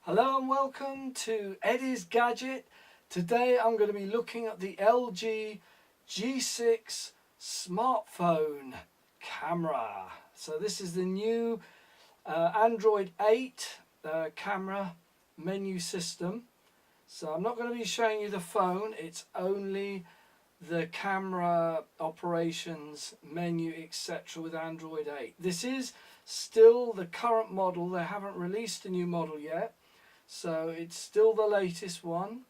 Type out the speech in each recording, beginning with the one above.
Hello and welcome to Eddie's Gadget. Today I'm going to be looking at the LG G6 smartphone camera. So this is the new Android 8 camera menu system. So I'm not going to be showing you the phone, it's only the camera operations menu etc. with Android 8. This is still the current model, they haven't released a new model yet. So it's still the latest one.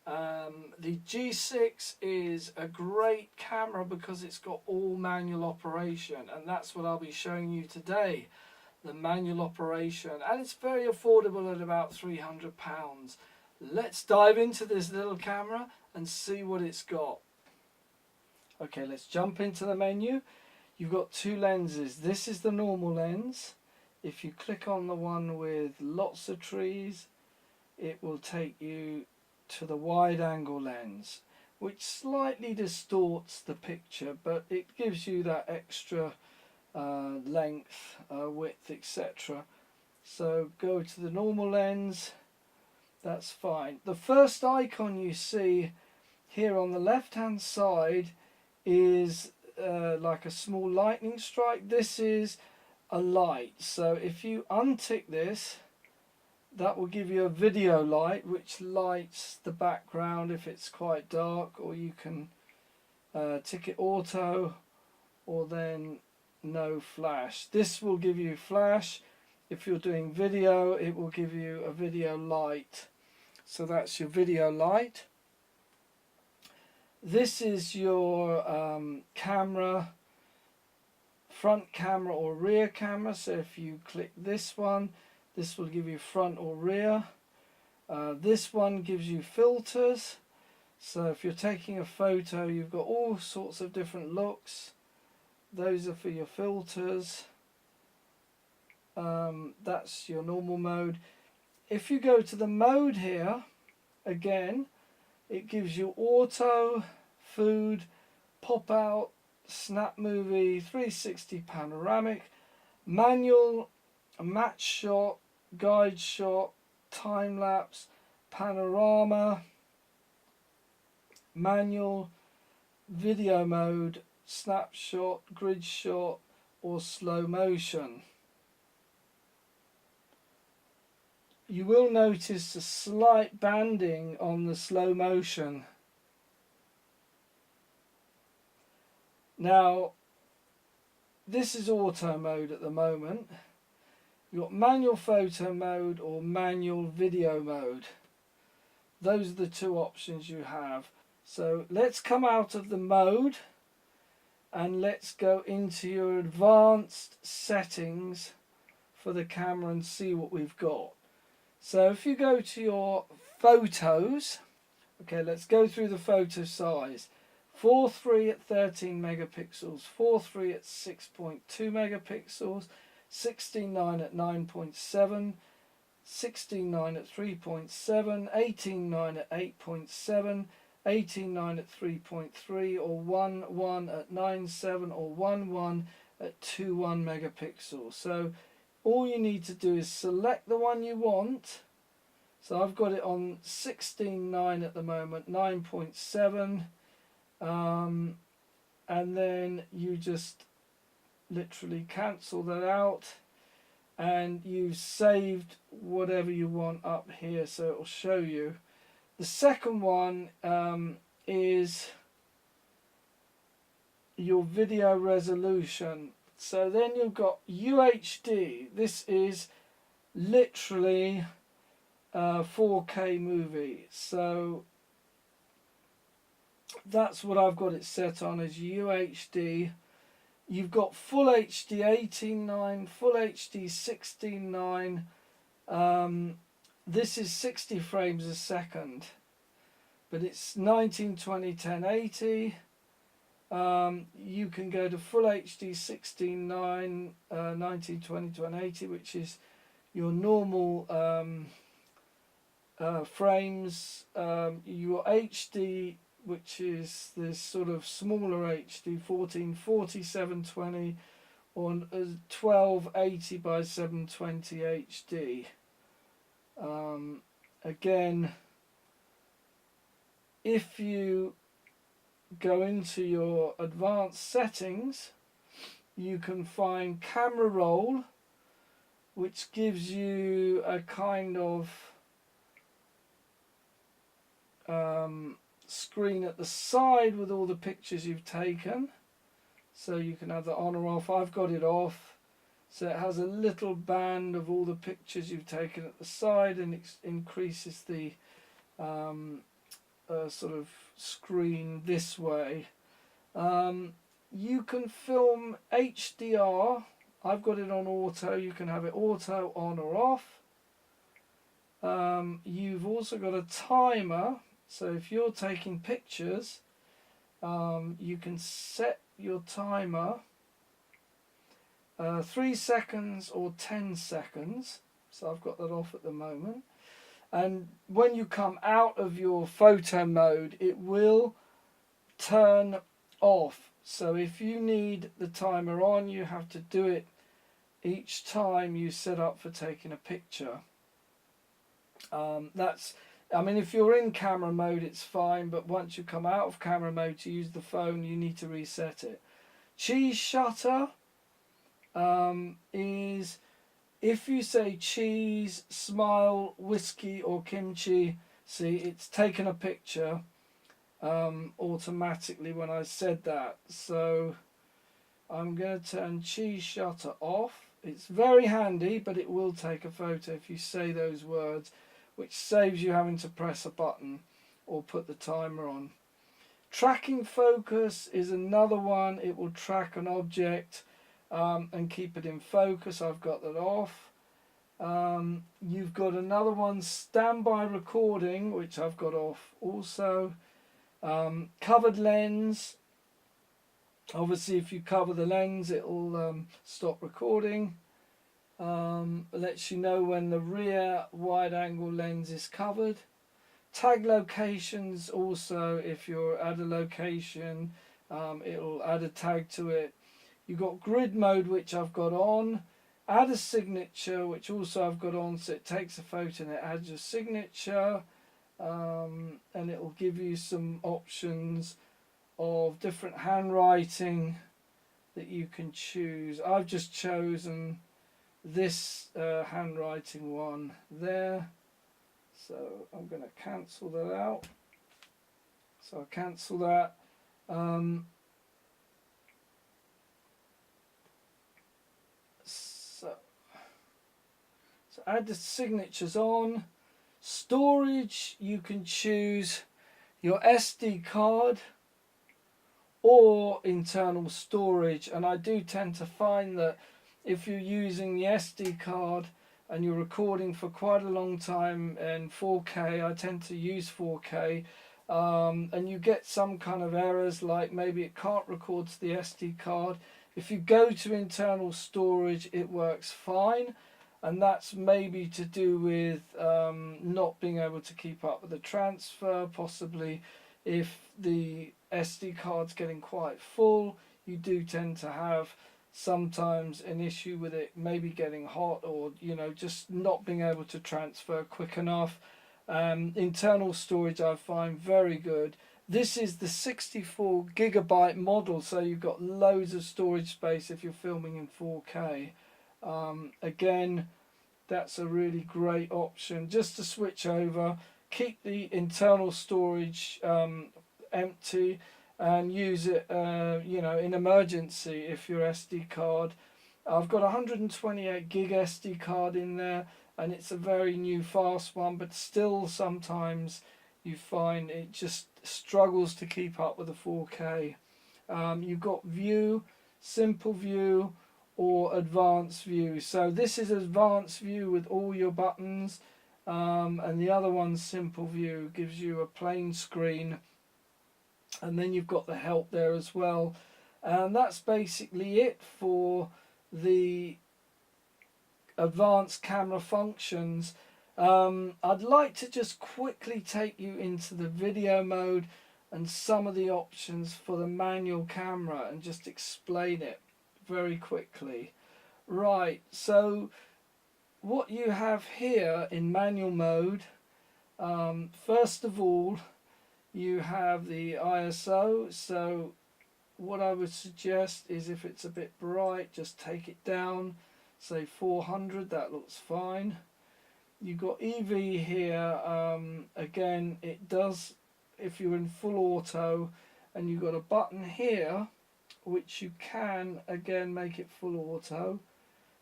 The G6 is a great camera because it's got all manual operation, and that's what I'll be showing you today, the manual operation, and it's very affordable at about £300. Let's dive into this little camera and see what it's got. Okay, let's jump into the menu. You've got two lenses. This is the normal lens. If you click on the one with lots of trees, it will take you to the wide angle lens, which slightly distorts the picture, but it gives you that extra length, width, etc. So go to the normal lens, that's fine. The first icon you see here on the left hand side is like a small lightning strike. This is a light, so if you untick this, that will give you a video light which lights the background if it's quite dark, or you can tick it auto or then no flash. This will give you flash. If you're doing video, it will give you a video light. So that's your video light. This is your camera, front camera or rear camera. So if you click this one, this will give you front or rear. This one gives you filters. So if you're taking a photo, you've got all sorts of different looks. Those are for your filters. That's your normal mode. If you go to the mode here, again, it gives you auto, food, pop out, snap movie, 360 panoramic, manual, match shot, guide shot, time lapse, panorama, manual, video mode, snapshot, grid shot, or slow motion. You will notice a slight banding on the slow motion. Now, this is auto mode at the moment. You've got manual photo mode or manual video mode. Those are the two options you have. So let's come out of the mode and let's go into your advanced settings for the camera and see what we've got. So if you go to your photos, okay, let's go through the photo size. 4.3 at 13 megapixels, 4.3 at 6.2 megapixels, 16.9 at 9.7, 16.9 at 3.7, 18.9 at 8.7, 18.9 at 3.3, or 1.1 at 9.7, or 1.1 at 2.1 megapixels. So all you need to do is select the one you want. So I've got it on 16.9 at the moment, 9.7, and then you just literally cancel that out and you've saved whatever you want up here, so it will show you. The second one is your video resolution. So then you've got UHD. This is literally a 4K movie. So that's what I've got it set on as UHD. You've got Full HD 18.9, Full HD 16.9. This is 60 frames a second, but it's 1920 1080. You can go to Full HD 16.9, 1920 1080, which is your normal frames. Your HD, which is this sort of smaller HD, 1440 720, or 1280 by 720 HD. Again, if you go into your advanced settings, you can find camera roll, which gives you a kind of screen at the side with all the pictures you've taken, so you can have that on or off. I've got it off, so it has a little band of all the pictures you've taken at the side, and it increases the sort of screen this way. You can film HDR. I've got it on auto. You can have it auto on or off. You've also got a timer, so if you're taking pictures, you can set your timer 3 seconds or 10 seconds. So I've got that off at the moment. And when you come out of your photo mode, it will turn off. So if you need the timer on, you have to do it each time you set up for taking a picture. If you're in camera mode, it's fine, but once you come out of camera mode to use the phone, you need to reset it. Cheese shutter is if you say cheese, smile, whiskey or kimchi, see, it's taken a picture automatically when I said that. So I'm going to turn cheese shutter off. It's very handy, but it will take a photo if you say those words, which saves you having to press a button or put the timer on. Tracking focus is another one. It will track an object and keep it in focus. I've got that off. You've got another one, standby recording, which I've got off also. Covered lens. Obviously, if you cover the lens, it'll stop recording. Lets you know when the rear wide-angle lens is covered. Tag locations also, if you're at a location, it'll add a tag to it. You've got grid mode, which I've got on. Add a signature, which also I've got on, so it takes a photo and it adds your signature. And it'll give you some options of different handwriting that you can choose. I've just chosen this handwriting one there, so I'm going to cancel that out. So I'll cancel that. So add the signatures on. Storage, you can choose your SD card or internal storage, and I do tend to find that if you're using the SD card and you're recording for quite a long time in 4K, I tend to use 4K, and you get some kind of errors, like maybe it can't record to the SD card. If you go to internal storage, it works fine, and that's maybe to do with not being able to keep up with the transfer. Possibly if the SD card's getting quite full, you do tend to have sometimes an issue with it maybe getting hot, or just not being able to transfer quick enough. Internal storage I find very good. This is the 64 gigabyte model, so you've got loads of storage space if you're filming in 4K. Again, that's a really great option. Just to switch over, keep the internal storage empty and use it in emergency if your SD card. I've got 128 gig SD card in there, and it's a very new fast one, but still sometimes you find it just struggles to keep up with the 4K. You've got view, simple view or advanced view. So this is advanced view with all your buttons, and the other one's simple view, gives you a plain screen, and then you've got the help there as well. And that's basically it for the advanced camera functions. I'd like to just quickly take you into the video mode and some of the options for the manual camera and just explain it very quickly. Right, so what you have here in manual mode, first of all, you have the ISO. So what I would suggest is, if it's a bit bright, just take it down, say 400, that looks fine. You've got EV here, again it does, if you're in full auto, and you've got a button here which you can again make it full auto,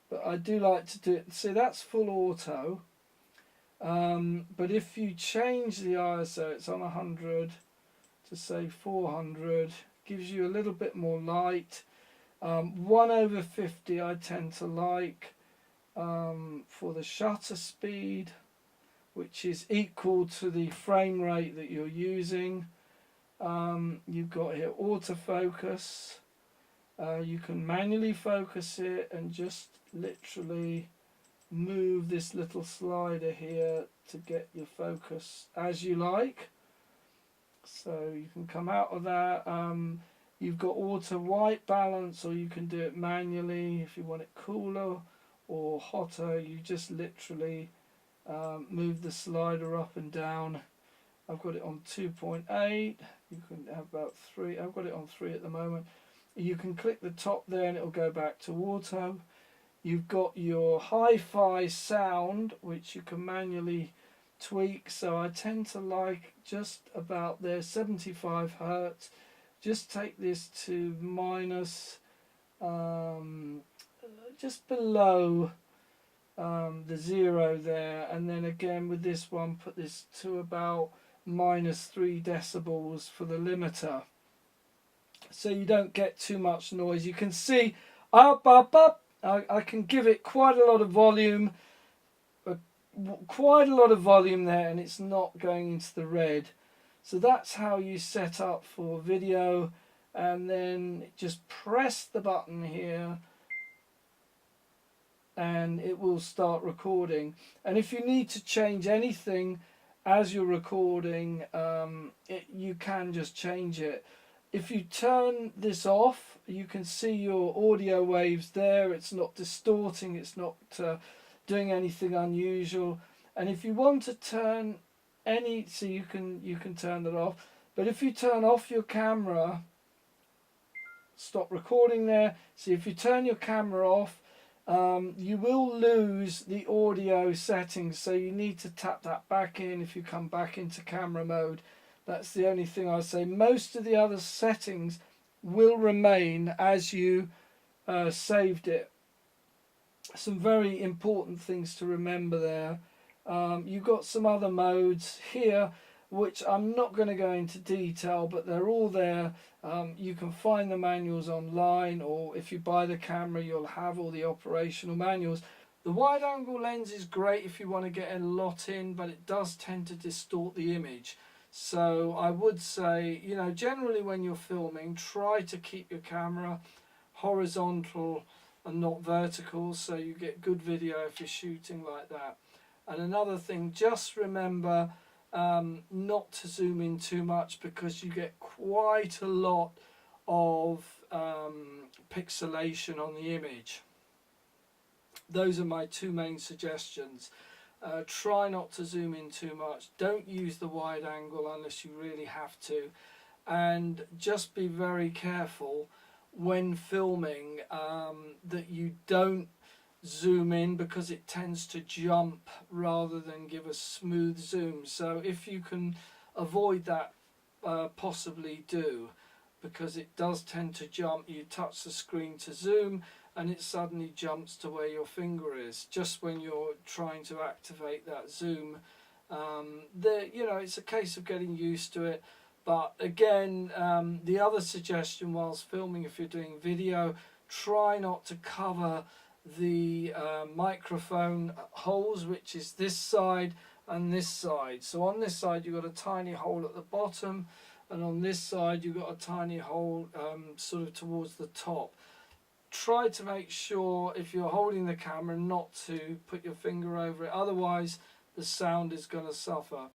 but I do like to do it, see that's full auto, but if you change the ISO, it's on 100 to say 400, gives you a little bit more light. 1/50 I tend to like for the shutter speed, which is equal to the frame rate that you're using. You've got here autofocus. You can manually focus it and just literally move this little slider here to get your focus as you like. So you can come out of that. You've got auto white balance, or you can do it manually if you want it cooler or hotter. You just literally move the slider up and down. I've got it on 2.8. You can have about 3. I've got it on 3 at the moment. You can click the top there and it'll go back to auto. You've got your hi-fi sound, which you can manually tweak. So I tend to like just about there, 75 hertz. Just take this to minus, just below the 0 there, and then again with this one put this to about -3 decibels for the limiter, so you don't get too much noise. You can see up. I can give it quite a lot of volume, there, and it's not going into the red. So that's how you set up for video, and then just press the button here and it will start recording. And if you need to change anything as you're recording, you can just change it. If you turn this off, you can see your audio waves there. It's not distorting, it's not doing anything unusual. And if you want to turn so you can turn that off. But if you turn off your camera, stop recording there. See, if you turn your camera off, you will lose the audio settings, so you need to tap that back in if you come back into camera mode. That's the only thing I say. Most of the other settings will remain as you saved it. Some very important things to remember there. You've got some other modes here which I'm not going to go into detail, but they're all there. You can find the manuals online, or if you buy the camera you'll have all the operational manuals. The wide angle lens is great if you want to get a lot in, but it does tend to distort the image. So I would say, generally when you're filming, try to keep your camera horizontal and not vertical, so you get good video if you're shooting like that. And another thing, just remember not to zoom in too much, because you get quite a lot of pixelation on the image. Those are my two main suggestions. Try not to zoom in too much. Don't use the wide angle unless you really have to. And just be very careful when filming that you don't zoom in, because it tends to jump rather than give a smooth zoom. So if you can avoid that, possibly do, because it does tend to jump. You touch the screen to zoom and it suddenly jumps to where your finger is just when you're trying to activate that zoom. It's a case of getting used to it. But again, the other suggestion whilst filming, if you're doing video, try not to cover the microphone holes, which is this side and this side. So on this side you've got a tiny hole at the bottom, and on this side you've got a tiny hole sort of towards the top. Try to make sure, if you're holding the camera, not to put your finger over it, otherwise the sound is going to suffer.